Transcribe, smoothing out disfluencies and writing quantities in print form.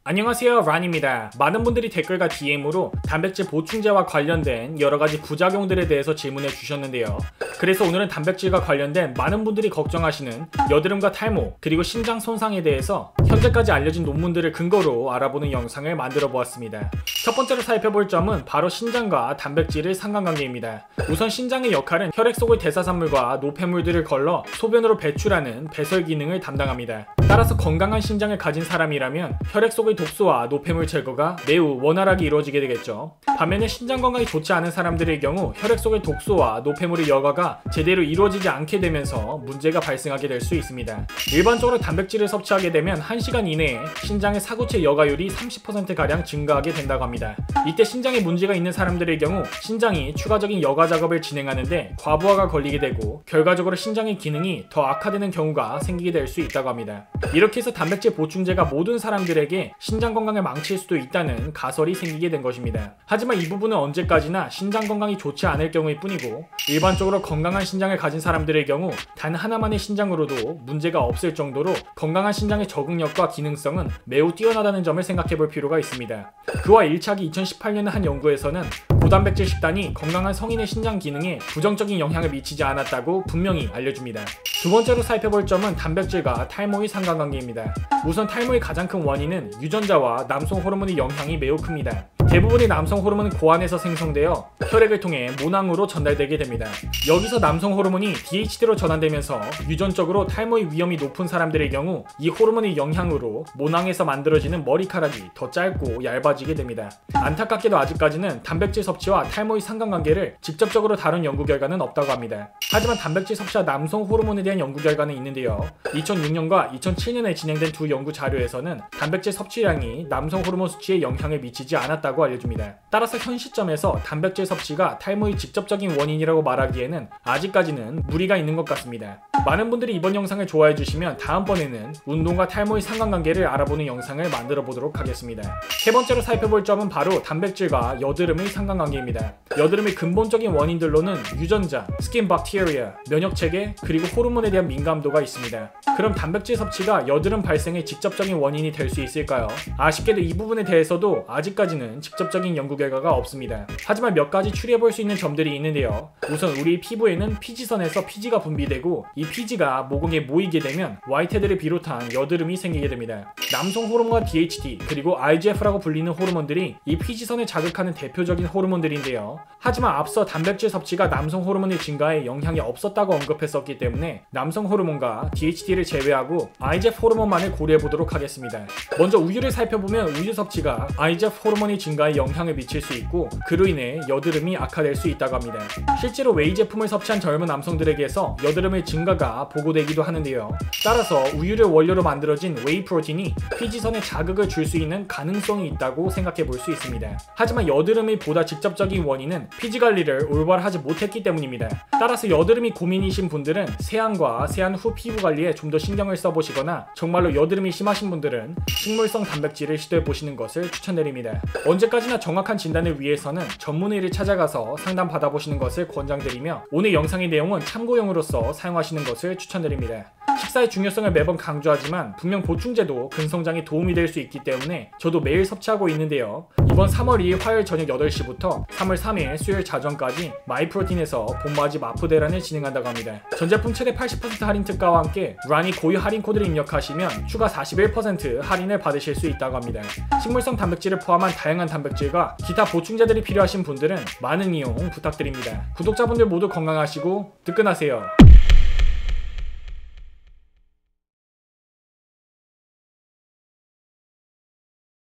안녕하세요, 란입니다. 많은 분들이 댓글과 DM으로 단백질 보충제와 관련된 여러가지 부작용들에 대해서 질문해 주셨는데요. 그래서 오늘은 단백질과 관련된 많은 분들이 걱정하시는 여드름과 탈모 그리고 신장 손상에 대해서 현재까지 알려진 논문들을 근거로 알아보는 영상을 만들어 보았습니다. 첫 번째로 살펴볼 점은 바로 신장과 단백질의 상관관계입니다. 우선 신장의 역할은 혈액 속의 대사산물과 노폐물들을 걸러 소변으로 배출하는 배설 기능을 담당합니다. 따라서 건강한 신장을 가진 사람이라면 혈액 속의 독소와 노폐물 제거가 매우 원활하게 이루어지게 되겠죠. 반면에 신장 건강이 좋지 않은 사람들의 경우 혈액 속의 독소와 노폐물의 여과가 제대로 이루어지지 않게 되면서 문제가 발생하게 될 수 있습니다. 일반적으로 단백질을 섭취하게 되면 1시간 이내에 신장의 사구체 여과율이 30%가량 증가하게 된다고 합니다. 이때 신장에 문제가 있는 사람들의 경우 신장이 추가적인 여과 작업을 진행하는데 과부하가 걸리게 되고 결과적으로 신장의 기능이 더 악화되는 경우가 생기게 될 수 있다고 합니다. 이렇게 해서 단백질 보충제가 모든 사람들에게 신장 건강을 망칠 수도 있다는 가설이 생기게 된 것입니다. 하지만 이 부분은 언제까지나 신장 건강이 좋지 않을 경우일 뿐이고 일반적으로 건강한 신장을 가진 사람들의 경우 단 하나만의 신장으로도 문제가 없을 정도로 건강한 신장의 적응력과 기능성은 매우 뛰어나다는 점을 생각해 볼 필요가 있습니다. 그와 일치하기 2018년 한 연구에서는 고단백질 식단이 건강한 성인의 신장 기능에 부정적인 영향을 미치지 않았다고 분명히 알려줍니다. 두 번째로 살펴볼 점은 단백질과 탈모의 상관관계입니다. 우선 탈모의 가장 큰 원인은 유전자와 남성 호르몬의 영향이 매우 큽니다. 대부분의 남성 호르몬은 고안에서 생성되어 혈액을 통해 모낭으로 전달되게 됩니다. 여기서 남성 호르몬이 DHT로 전환되면서 유전적으로 탈모의 위험이 높은 사람들의 경우 이 호르몬의 영향으로 모낭에서 만들어지는 머리카락이 더 짧고 얇아지게 됩니다. 안타깝게도 아직까지는 단백질 섭취와 탈모의 상관관계를 직접적으로 다룬 연구 결과는 없다고 합니다. 하지만 단백질 섭취와 남성 호르몬에 대한 연구 결과는 있는데요. 2006년과 2007년에 진행된 두 연구 자료에서는 단백질 섭취량이 남성 호르몬 수치에 영향을 미치지 않았다고 알려줍니다. 따라서 현 시점에서 단백질 섭취가 탈모의 직접적인 원인이라고 말하기에는 아직까지는 무리가 있는 것 같습니다. 많은 분들이 이번 영상을 좋아해 주시면 다음번에는 운동과 탈모의 상관관계를 알아보는 영상을 만들어 보도록 하겠습니다. 세 번째로 살펴볼 점은 바로 단백질과 여드름의 상관관계입니다. 여드름의 근본적인 원인들로는 유전자, 스킨 박테리아, 면역체계, 그리고 호르몬에 대한 민감도가 있습니다. 그럼 단백질 섭취가 여드름 발생의 직접적인 원인이 될 수 있을까요? 아쉽게도 이 부분에 대해서도 아직까지는 직접적인 연구 결과가 없습니다. 하지만 몇 가지 추리해 볼 수 있는 점들이 있는데요. 우선 우리 피부에는 피지선에서 피지가 분비되고 이 피지가 모공에 모이게 되면 와이테드를 비롯한 여드름이 생기게 됩니다. 남성 호르몬과 DHT 그리고 IGF라고 불리는 호르몬들이 이 피지선을 자극하는 대표적인 호르몬들인데요. 하지만 앞서 단백질 섭취가 남성 호르몬의 증가에 영향이 없었다고 언급했었기 때문에 남성 호르몬과 DHT를 제외하고 IGF 호르몬만을 고려해 보도록 하겠습니다. 먼저 우유를 살펴보면 우유 섭취가 IGF 호르몬의 증가에 영향을 미칠 수 있고 그로 인해 여드름이 악화될 수 있다고 합니다. 실제로 웨이 제품을 섭취한 젊은 남성들에게서 여드름의 증가가 보고되기도 하는데요. 따라서 우유를 원료로 만들어진 웨이 프로틴이 피지선에 자극을 줄 수 있는 가능성이 있다고 생각해 볼 수 있습니다. 하지만 여드름의 보다 직접적인 원인은 피지 관리를 올바로 하지 못했기 때문입니다. 따라서 여드름이 고민이신 분들은 세안과 세안 후 피부 관리에 좀 더 신경을 써보시거나 정말로 여드름이 심하신 분들은 식물성 단백질을 시도해 보시는 것을 추천드립니다. 언제까지나 정확한 진단을 위해서는 전문의를 찾아가서 상담 받아보시는 것을 권장드리며 오늘 영상의 내용은 참고용으로서 사용하시는 것을 추천드립니다. 식사의 중요성을 매번 강조하지만 분명 보충제도 근성장에 도움이 될 수 있기 때문에 저도 매일 섭취하고 있는데요. 이번 3월 2일 화요일 저녁 8시부터 3월 3일 수요일 자정까지 마이프로틴에서 봄맞이 마프대란을 진행한다고 합니다. 전 제품 최대 80% 할인 특가와 함께 란이 고유 할인 코드를 입력하시면 추가 41% 할인을 받으실 수 있다고 합니다. 식물성 단백질을 포함한 다양한 단백질과 기타 보충제들이 필요하신 분들은 많은 이용 부탁드립니다. 구독자분들 모두 건강하시고 뜨끈하세요.